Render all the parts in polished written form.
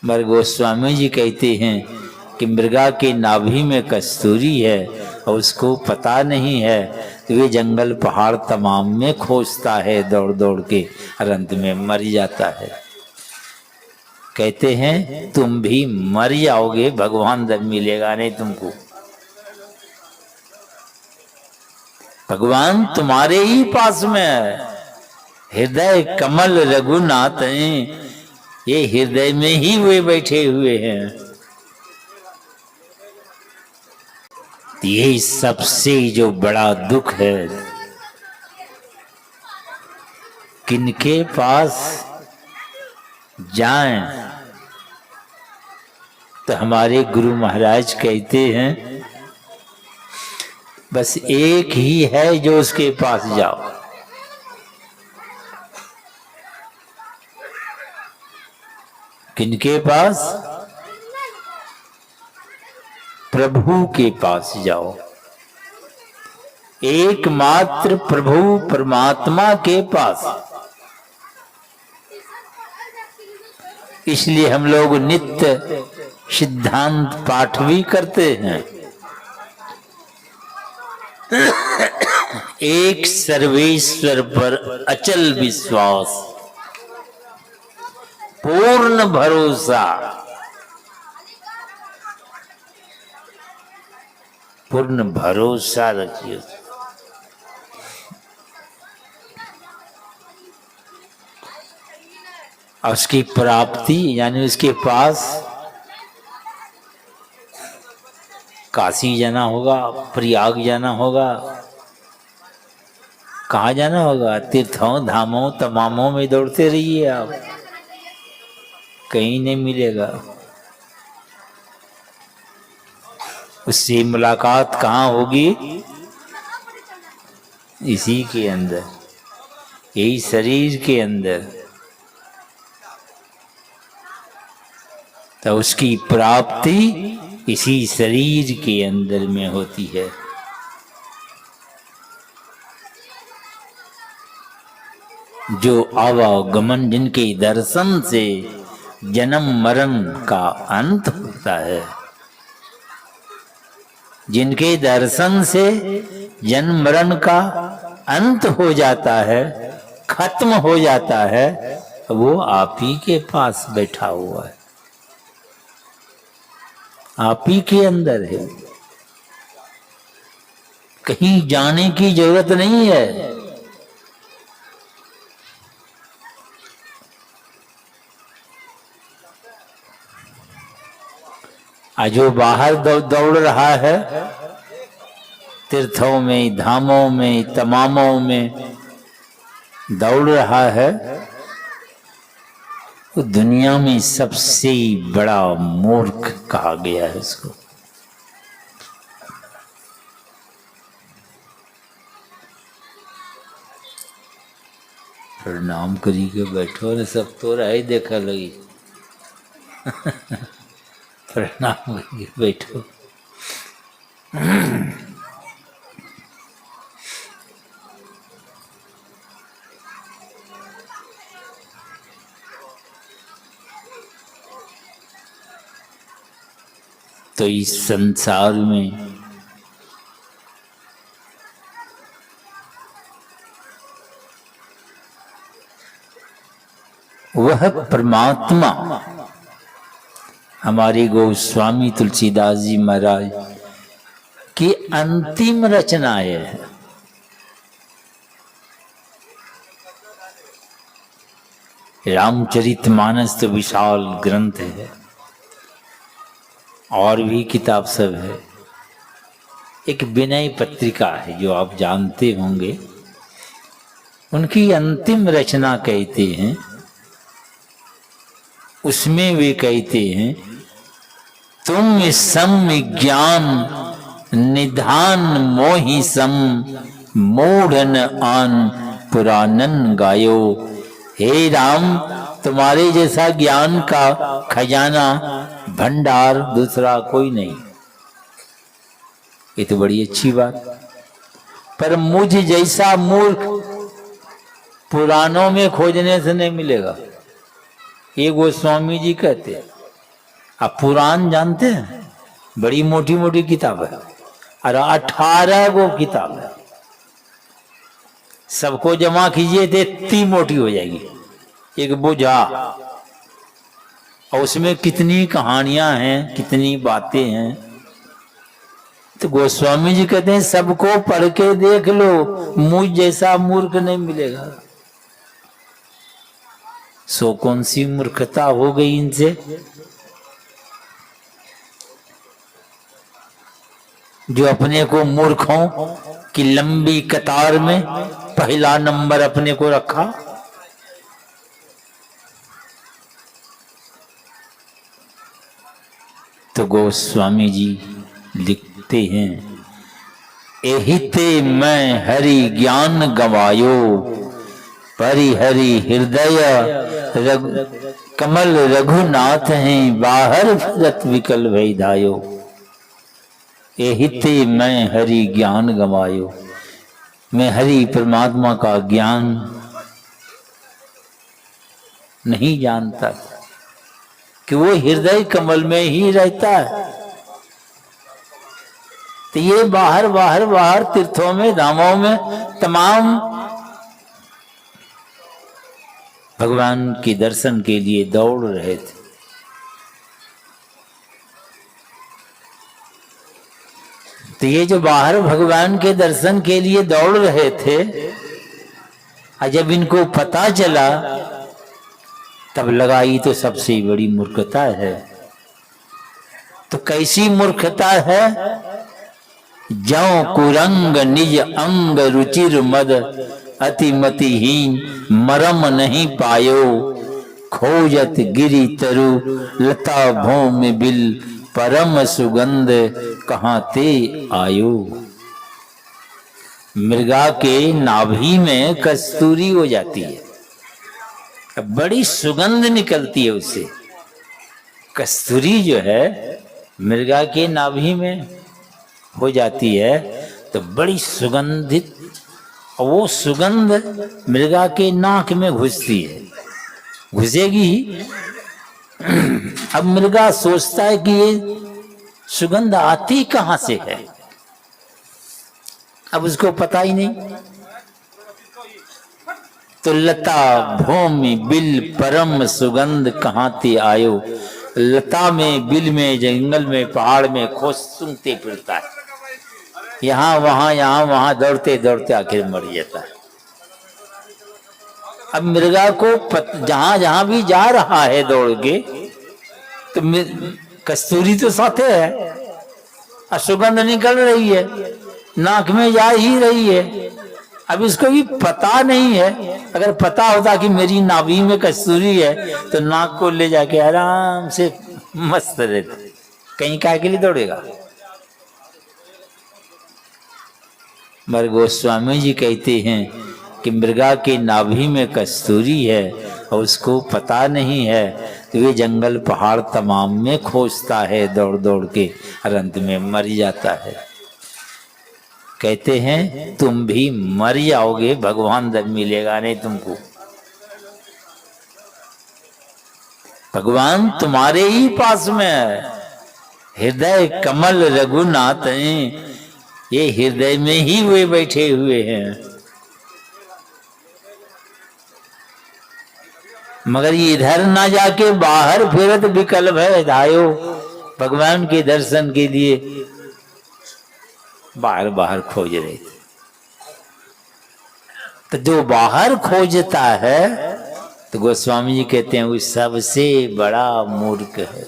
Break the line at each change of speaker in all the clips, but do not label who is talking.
मगर गोस्वामी जी कहते हैं कि मृगा के नाभि में कस्तूरी है और उसको पता नहीं है, तो वे जंगल पहाड़ तमाम में खोजता है दौड़ दौड़ के, और अंत में मर जाता है। कहते हैं तुम भी मर जाओगे, भगवान दर मिलेगा नहीं तुमको। भगवान तुम्हारे ही पास में है, हृदय कमल रघुनाथ हैं, ये हृदय में ही वे बैठे हुए हैं। ये सबसे जो बड़ा दुख है, किनके पास जाएं, तो हमारे गुरु महाराज कहते हैं बस एक ही है जो उसके पास जाओ। किनके पास? प्रभु के पास जाओ। एकमात्र प्रभु परमात्मा के पास। इसलिए हम लोग नित्य सिद्धांत पाठ भी करते हैं। एक सर्वेश्वर पर अचल विश्वास, पूर्ण भरोसा, पूर्ण भरोसा रखिए। उसकी प्राप्ति यानी उसके पास काशी जाना होगा, प्रयाग जाना होगा, कहाँ जाना होगा? तीर्थों धामों तमामों में दौड़ते रहिए आप, कहीं नहीं मिलेगा। उससे मुलाकात कहाँ होगी? इसी के अंदर, यही शरीर के अंदर। तो उसकी प्राप्ति इसी शरीर के अंदर में होती है। जो आवागमन, जिनके दर्शन से जन्म मरण का अंत होता है, जिनके दर्शन से जन्म मरण का अंत हो जाता है, खत्म हो जाता है, वो आप ही के पास बैठा हुआ है, आप ही के अंदर है। कहीं जाने की जरूरत नहीं है। जो बाहर दौड़ रहा है, तीर्थों में धामों में तमामों में दौड़ रहा है, वो दुनिया में सबसे बड़ा मूर्ख कहा गया है उसको। प्रणाम करी के बैठो ने सब तो राय देखा लगी। प्रणाम करिए बैठो। तो इस संसार में वह परमात्मा हमारे गोस्वामी तुलसीदास जी महाराज की अंतिम रचनाएं है। रामचरितमानस तो विशाल ग्रंथ है, और भी किताब सब है। एक विनय पत्रिका है जो आप जानते होंगे, उनकी अंतिम रचना कहते हैं, उसमें वे कहते हैं तुम सम ज्ञान निधान मोहि सम मूढ़न आन पुराणन गायो। हे राम, तुम्हारे जैसा ज्ञान का खजाना भंडार दूसरा कोई नहीं। ये तो बड़ी अच्छी बात। पर मुझ जैसा मूर्ख पुराणों में खोजने से नहीं मिलेगा, ये गोस्वामी जी कहते। आप पुराण जानते हैं, बड़ी मोटी मोटी किताब है, और 18 गो किताब है। सबको जमा कीजिए तो इतनी मोटी हो जाएगी, एक बोझा। और उसमें कितनी कहानियां हैं, कितनी बातें हैं। तो गोस्वामी जी कहते हैं सबको पढ़ के देख लो, मुझ जैसा मूर्ख नहीं मिलेगा। सो कौन सी मूर्खता हो गई इनसे, जो अपने को मूर्खों की लंबी कतार में पहला नंबर अपने को रखा। तो गोस्वामी जी लिखते हैं, एहिते मैं हरि ज्ञान गवायो, परिहरि हृदय कमल रघुनाथ हैं, बाहर भरत विकल भई धायो। एहिते मैं हरि ज्ञान गवायो, मैं हरि परमात्मा का ज्ञान नहीं जानता कि वो हृदय कमल में ही रहता है। तो ये बाहर बाहर बाहर तीर्थों में, धामों में, तमाम भगवान के दर्शन के लिए दौड़ रहे थे। तो ये जो बाहर भगवान के दर्शन के लिए दौड़ रहे थे, और जब इनको पता चला तब लगा ये तो सबसे बड़ी मूर्खता है। तो कैसी मूर्खता है, ज्यों कुरंग निज अंग रुचिर मद, अति मतिहीन मरम नहीं पायो, खोजत गिरि तरु लता भौम बिल, परम सुगंध कहाँ ते आयो। मृगा के नाभि में कस्तूरी हो जाती है, बड़ी सुगंध निकलती है उससे। कस्तूरी जो है मृगा के नाभि में हो जाती है तो बड़ी सुगंधित, और वो सुगंध मृगा के नाक में घुसती है, घुसेगी ही। अब मृगा सोचता है कि ये सुगंध आती कहां से है, अब उसको पता ही नहीं। तो लता भूमि बिल परम सुगंध कहाँ ते आयो, लता में, बिल में, जंगल में, पहाड़ में खोज सूंघते फिरता है, यहाँ वहां दौड़ते दौड़ते आखिर मर जाता है। अब मृगा को जहां जहां भी जा रहा है दौड़ के, तो कस्तूरी तो साथे है और सुगंध निकल रही है, नाक में जा ही रही है। अब इसको भी पता नहीं है, अगर पता होता कि मेरी नाभि में कस्तूरी है तो नाक को ले जाके आराम से मस्त रहते, कहीं काय के लिए दौड़ेगा। मगर गोस्वामी जी कहते हैं कि मृगा के नाभि में कस्तूरी है और उसको पता नहीं है, तो वे जंगल पहाड़ तमाम में खोजता है दौड़ दौड़ के, और अंत में मर जाता है। कहते हैं तुम भी मर जाओगे, भगवान दर मिलेगा नहीं तुमको। भगवान तुम्हारे ही पास में है, हृदय कमल रघुनाथ हैं, ये हृदय में ही वे बैठे हुए हैं। मगर ये इधर ना जाके बाहर फिरत विकल भय धायो, भगवान के दर्शन के लिए बाहर बाहर खोज रहे थे। तो जो बाहर खोजता है, तो गोस्वामी जी कहते हैं वो सबसे बड़ा मूर्ख है।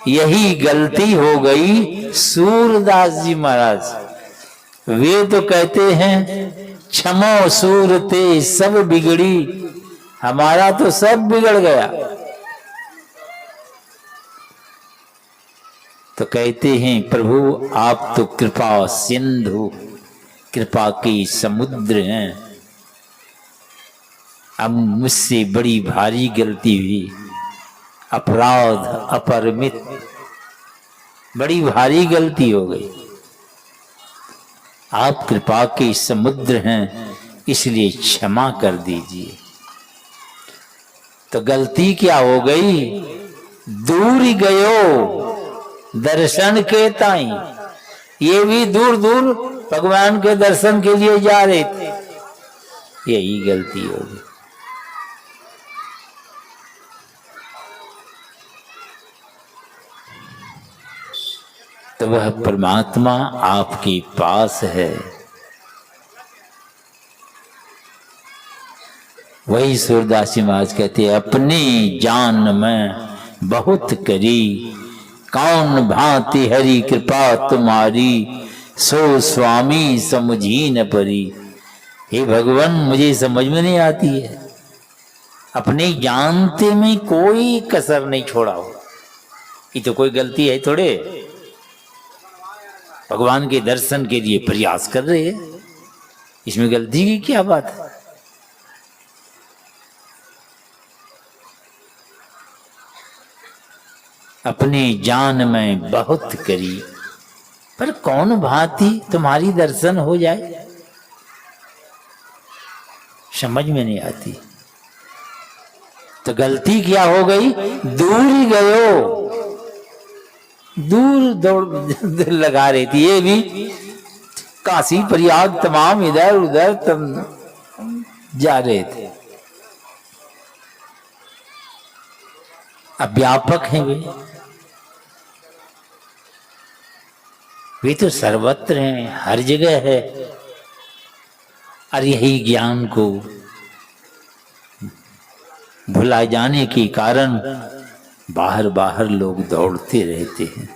यही गलती हो गई सूरदास जी महाराज। वे तो कहते हैं क्षमो सूरते सब बिगड़ी, हमारा तो सब बिगड़ गया। तो कहते हैं प्रभु आप तो कृपा सिंधु, कृपा के समुद्र हैं। अब मुझसे बड़ी भारी गलती हुई, अपराध अपरिमित, बड़ी भारी गलती हो गई। आप कृपा के समुद्र हैं, इसलिए क्षमा कर दीजिए। तो गलती क्या हो गई, दूर गयो दर्शन के ताई, ये भी दूर दूर भगवान के दर्शन के लिए जा रहे थे। यही गलती होगी। तो वह परमात्मा आपके पास है। वही सूरदास जी महाराज कहते हैं, अपनी जान में बहुत करी, कौन भांति हरि कृपा तुम्हारी, सो स्वामी समझी न परी। हे भगवान, मुझे समझ में नहीं आती है, अपने जानते में कोई कसर नहीं छोड़ा हो। ये तो कोई गलती है थोड़े, भगवान के दर्शन के लिए प्रयास कर रहे हैं, इसमें गलती की क्या बात है। अपनी जान में बहुत करी, पर कौन भांति तुम्हारी दर्शन हो जाए, समझ में नहीं आती। तो गलती क्या हो गई, दूर ही गयो, दूर दौड़ लगा रही थी। ये भी काशी प्रयाग तमाम इधर उधर तुम जा रहे थे। अब व्यापक हैं वे तो सर्वत्र हैं, हर जगह है। और यही ज्ञान को भुला जाने के कारण बाहर बाहर लोग दौड़ते रहते हैं।